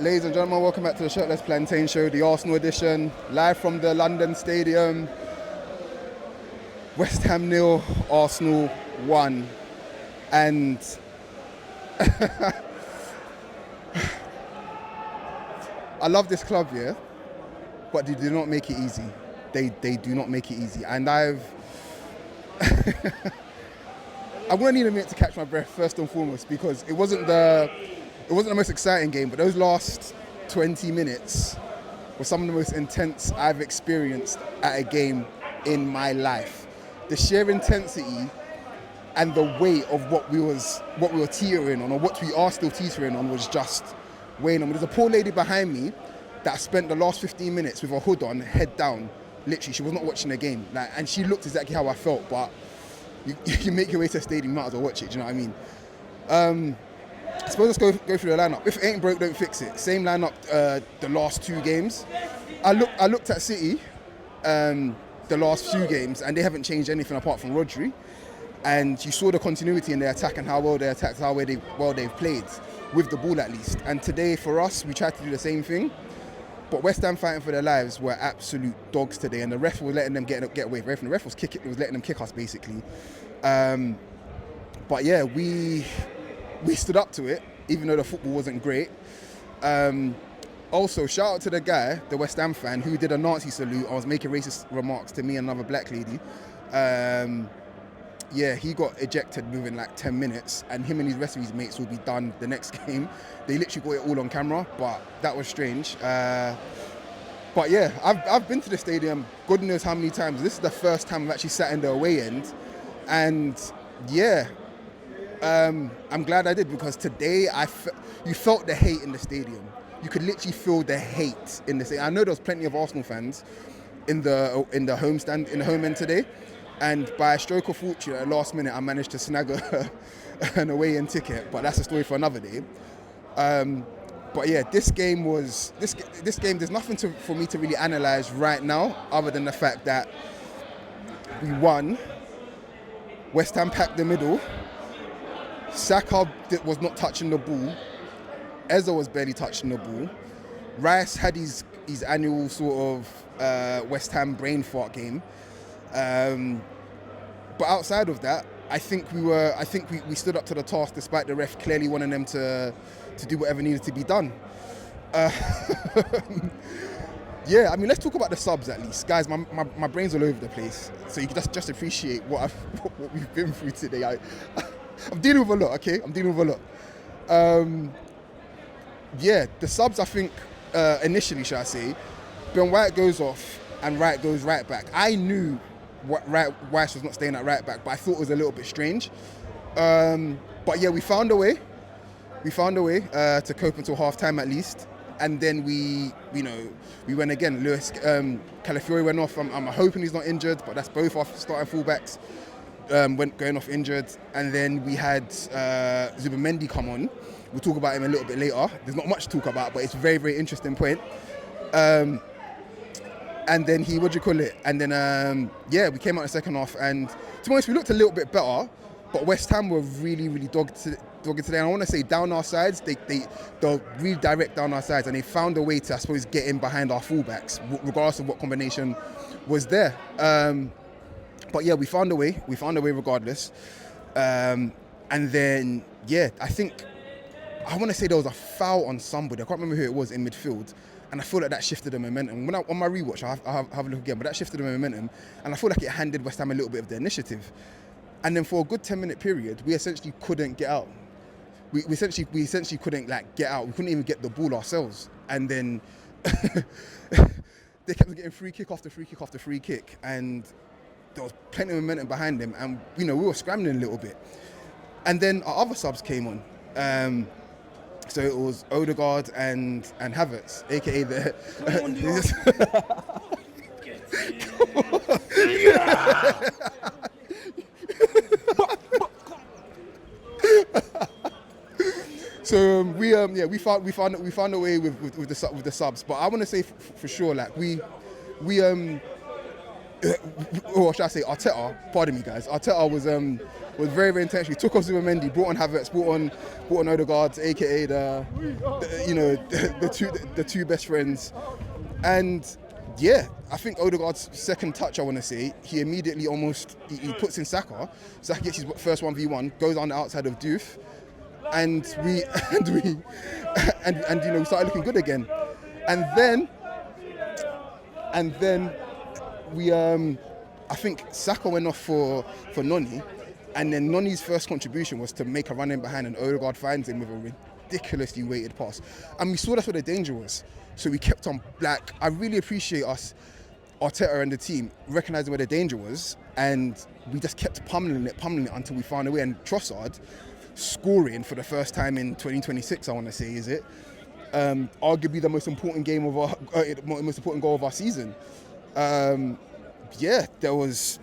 Ladies and gentlemen, welcome back to the Shirtless Plantain Show, the Arsenal edition, live from the London Stadium. West Ham 0, Arsenal 1. And I love this club, yeah, but they do not make it easy. They do not make it easy. And I'm going to need a minute to catch my breath first and foremost, because it wasn't the most exciting game, but those last 20 minutes were some of the most intense I've experienced at a game in my life. The sheer intensity and the weight of what we were teetering on, or what we are still teetering on, was just weighing on. There's a poor lady behind me that spent the last 15 minutes with her hood on, head down. Literally, she was not watching the game, and she looked exactly how I felt. But you make your way to the stadium, you might as well watch it. Do you know what I mean? I suppose let's go through the lineup. If it ain't broke, don't fix it. Same lineup the last two games. I looked at City the last few games, and they haven't changed anything apart from Rodri. And you saw the continuity in their attack and how well they attacked, how well they've played with the ball at least. And today for us, we tried to do the same thing. But West Ham fighting for their lives were absolute dogs today, and the ref was letting them get away. The ref was letting them kick us basically. But yeah, we stood up to it, even though the football wasn't great. Also, shout out to the guy, the West Ham fan, who did a Nazi salute. I was making racist remarks to me and another black lady. Yeah, he got ejected within like 10 minutes, and him and his rest of his mates will be done the next game. They literally got it all on camera, but that was strange. But yeah, I've been to the stadium God knows how many times. This is the first time I've actually sat in the away end, and yeah, I'm glad I did, because today you felt the hate in the stadium. You could literally feel the hate in the stadium. I know there was plenty of Arsenal fans in the home end today. And by a stroke of fortune, at the last minute, I managed to snag an away-in ticket. But that's a story for another day. But yeah, this game. There's nothing for me to really analyse right now, other than the fact that we won. West Ham packed the middle. Saka was not touching the ball. Eze was barely touching the ball. Rice had his annual sort of West Ham brain fart game. But outside of that, I think we stood up to the task, despite the ref clearly wanting them to do whatever needed to be done. Yeah, I mean, let's talk about the subs at least, guys. My brain's all over the place, so you can just appreciate what we've been through today. I'm dealing with a lot, okay? I'm dealing with a lot. Yeah, the subs, I think, initially, should I say, Ben White goes off and Wright goes right back. I knew Rice was not staying at right back, but I thought it was a little bit strange. But yeah, we found a way. To cope until half time at least. And then we went again. Lewis Calafiori went off. I'm hoping he's not injured, but that's both our starting fullbacks going off injured. And then we had Zubamendi come on. We'll talk about him a little bit later. There's not much to talk about, but it's a very, very interesting point. And then And then, we came out in the second half. And to be honest, we looked a little bit better, but West Ham were really, really dogged today. And I want to say down our sides, they'll really direct down our sides, and they found a way to, I suppose, get in behind our fullbacks, regardless of what combination was there. But yeah, we found a way regardless. And then, yeah, I want to say there was a foul on somebody. I can't remember who it was in midfield. And I feel like that shifted the momentum. When on my rewatch, I'll have a look again, but that shifted the momentum. And I feel like it handed West Ham a little bit of the initiative. And then for a good 10-minute period, we essentially couldn't get out. We essentially couldn't get out. We couldn't even get the ball ourselves. And then they kept getting free kick after free kick after free kick. And there was plenty of momentum behind them. And, we were scrambling a little bit. And then our other subs came on. So it was Odegaard and Havertz, aka the. So we found a way with the subs, but I want to say for sure, like we or should I say Arteta? Pardon me, guys. Arteta was very, very intentional. He took off Zubimendi, brought on Havertz, brought on Odegaard, aka the two best friends, and yeah, I think Odegaard's second touch, I want to say, he immediately he puts in Saka. Saka gets his first 1v1, goes on the outside of Doof, and we we started looking good again, and then we I think Saka went off for Noni, and then Noni's first contribution was to make a run in behind, and Odegaard finds him with a ridiculously weighted pass, and we saw that's where the danger was. So we kept on. Like, I really appreciate us, Arteta and the team, recognising where the danger was, and we just kept pummeling it until we found a way. And Trossard scoring for the first time in 2026, I want to say, is it? Arguably the most important game of our, most important goal of our season. Yeah, there was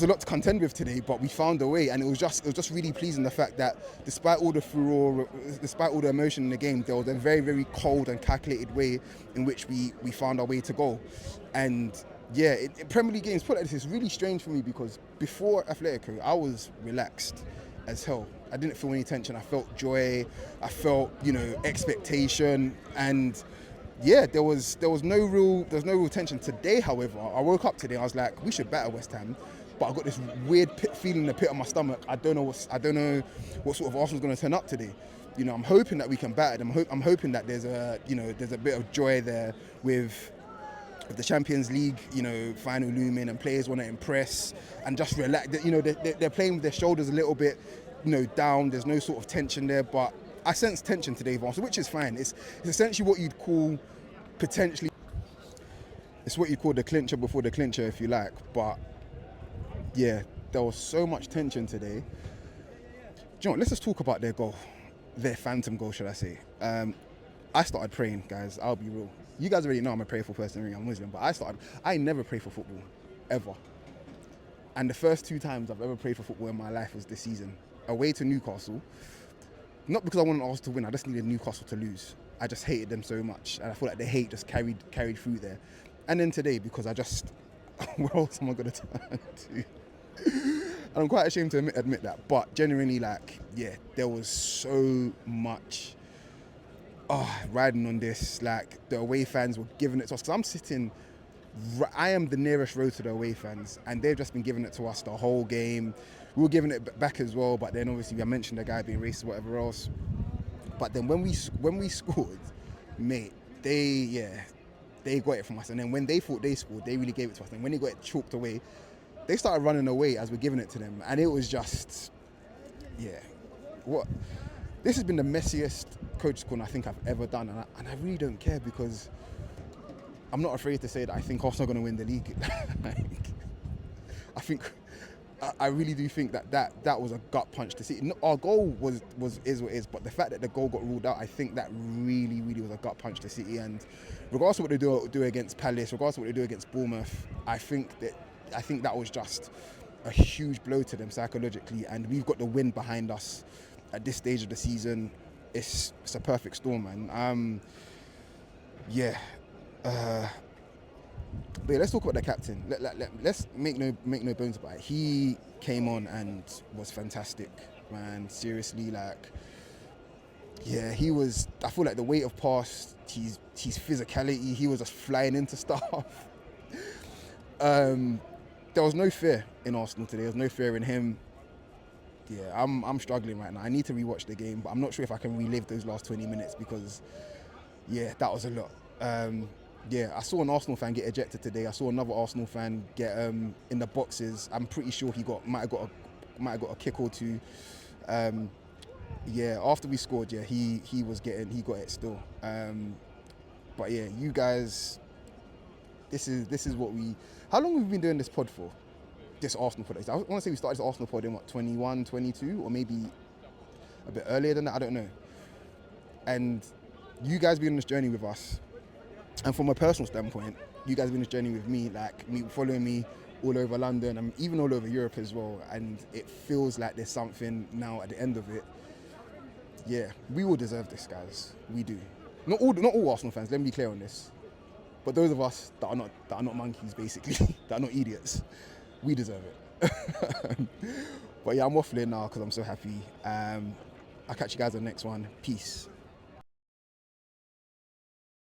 a lot to contend with today, but we found a way, and it was just really pleasing, the fact that despite all the furore, despite all the emotion in the game, there was a very, very cold and calculated way in which we found our way to goal. And yeah, Premier League games, put it like this, is really strange for me, because before Atletico, I was relaxed as hell. I didn't feel any tension. I felt joy. I felt, expectation, and yeah, there was no real tension today. However, I woke up today, I was like, we should batter West Ham, but I got this weird feeling in the pit of my stomach. I don't know what sort of Arsenal's going to turn up today. I'm hoping that we can batter them. I'm hoping that there's a bit of joy there with the Champions League, final looming, and players want to impress and just relax. They're playing with their shoulders a little bit, down. There's no sort of tension there, but I sense tension today, Arsenal, which is fine. It's essentially what you'd call potentially. It's what you call the clincher before the clincher, if you like. But yeah, there was so much tension today. Do you know what? Let's just talk about their goal, their phantom goal, should I say? I started praying, guys. I'll be real. You guys already know I'm a prayerful person. I'm Muslim, but I never pray for football, ever. And the first 2 times I've ever prayed for football in my life was this season, away to Newcastle. Not because I wanted Arsenal to win, I just needed Newcastle to lose. I just hated them so much, and I feel like the hate just carried through there. And then today, because where else am I going to turn to? And I'm quite ashamed to admit that, but genuinely, there was so much riding on this. Like, the away fans were giving it to us, because I am the nearest road to the away fans, and they've just been giving it to us the whole game. We were giving it back as well, but then obviously I mentioned the guy being racist, whatever else. But then when we scored, mate, they got it from us. And then when they thought they scored, they really gave it to us. And when they got it chalked away, they started running away as we're giving it to them. And it was just, this has been the messiest coach's corner I think I've ever done. And I really don't care, because I'm not afraid to say that I think Arsenal are going to win the league. I really do think that was a gut punch to see. Our goal is what it is, but the fact that the goal got ruled out, I think that really, really was a gut punch to City. And regardless of what they do against Palace, regardless of what they do against Bournemouth, I think that was just a huge blow to them psychologically. And we've got the win behind us at this stage of the season. It's a perfect storm, man. But yeah, let's talk about the captain. Let's make no bones about it. He came on and was fantastic, man. Seriously, he was. I feel like the weight of pass, his physicality, he was just flying into stuff. There was no fear in Arsenal today. There was no fear in him. Yeah, I'm struggling right now. I need to rewatch the game, but I'm not sure if I can relive those last 20 minutes, because that was a lot. I saw an Arsenal fan get ejected today. I saw another Arsenal fan get in the boxes. I'm pretty sure he might have got a kick or two. After we scored, he got it still. But yeah, you guys, this is what we. How long have we been doing this pod for? This Arsenal pod. I want to say we started this Arsenal pod in 21, 22, or maybe a bit earlier than that. I don't know. And you guys been on this journey with us. And from a personal standpoint, you guys have been on this journey with me, following me all over London and even all over Europe as well. And it feels like there's something now at the end of it. Yeah, we all deserve this, guys. We do. Not all Arsenal fans, let me be clear on this. But those of us that are not monkeys, basically, that are not idiots, we deserve it. But yeah, I'm waffling now because I'm so happy. I'll catch you guys on the next one. Peace.